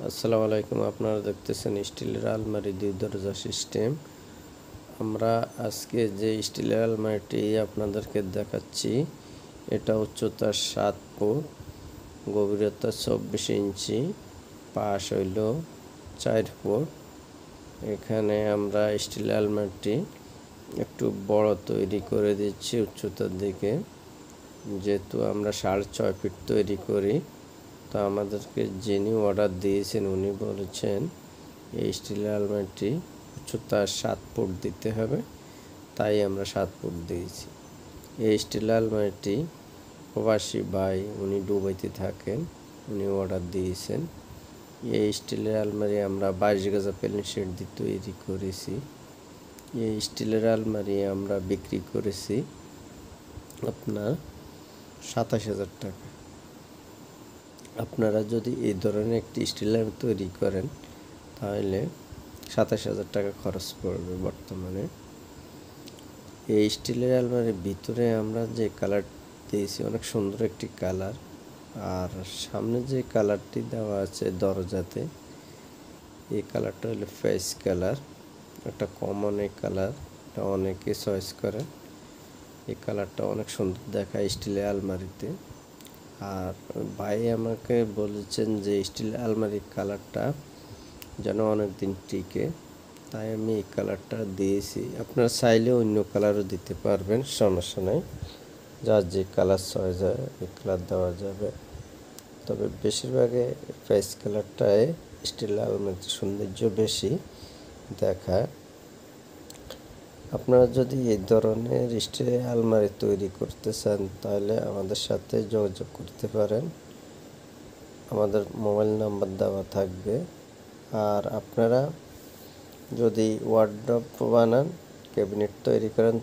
আসসালামু আলাইকুম। আপনারা দেখতেছেন স্টিলের আলমারি 2 দরজা সিস্টেম। আমরা আজকে যে স্টিলের আলমারিটি আপনাদেরকে দেখাচ্ছি, এটা উচ্চতা 7 ফুট, গভীরতা 24 ইঞ্চি, পাশ হইল 4 ফুট। এখানে আমরা স্টিলের আলমারিটি একটু বড় তৈরি করে দিচ্ছি উচ্চতার দিকে, যেহেতু আমরা 6.5 ফিট তৈরি করি। তো আমাদেরকে যিনি অর্ডার দিয়েছেন উনি বলেছেন এই স্টিলের আলমারিটি উচ্চতা 7 ফুট দিতে হবে, তাই আমরা 7 ফুট দিয়েছি। এই স্টিলের আলমারিটি প্রবাসী ভাই, উনি দুবাইতে থাকেন, উনি অর্ডার দিয়েছেন। এই স্টিলের আলমারি আমরা 22 গজা প্লেন শিট দিয়ে তৈরি করেছি। এই স্টিলের আলমারি আমরা বিক্রি করেছি আপনার 27,000 টাকা। আপনারা যদি এই ধরনের একটি স্টিল আলমারি তৈরি করেন তাহলে 27,000 টাকা খরচ পড়বে বর্তমানে। এই স্টিলের আলমারির ভিতরে আমরা যে কালার দিয়েছি অনেক সুন্দর একটি কালার, আর সামনে যে কালারটি দেওয়া আছে দরজাতে, এই কালারটা হলো ফেস কালার, একটা কমন এই কালার, এটা অনেকে চয়েস করে। এই কালারটা অনেক সুন্দর দেখায় স্টিলের আলমারিতে। আর ভাই আমাকে বলেছেন যে স্টিল আলমারির কালারটা যেন অনেক দিন টিকে, তাই আমি এই কালারটা দিয়েছি। আপনারা চাইলে অন্য কালারও দিতে পারবেন, সমস্যা নেই। যার যে কালার চয়েস হয় এই কালার দেওয়া যাবে, তবে বেশিরভাগে ফেস কালারটায় স্টিল আলমারির সৌন্দর্য বেশি দেখায়। আপনারা যদি এই ধরনের স্টিলের আলমারি তৈরি করতে চান তাহলে আমাদের সাথে যোগাযোগ করতে পারেন, আমাদের মোবাইল নাম্বার দেওয়া থাকবে। আর আপনারা যদি ওয়ার্ডরোব বানান, ক্যাবিনেট তৈরি করেন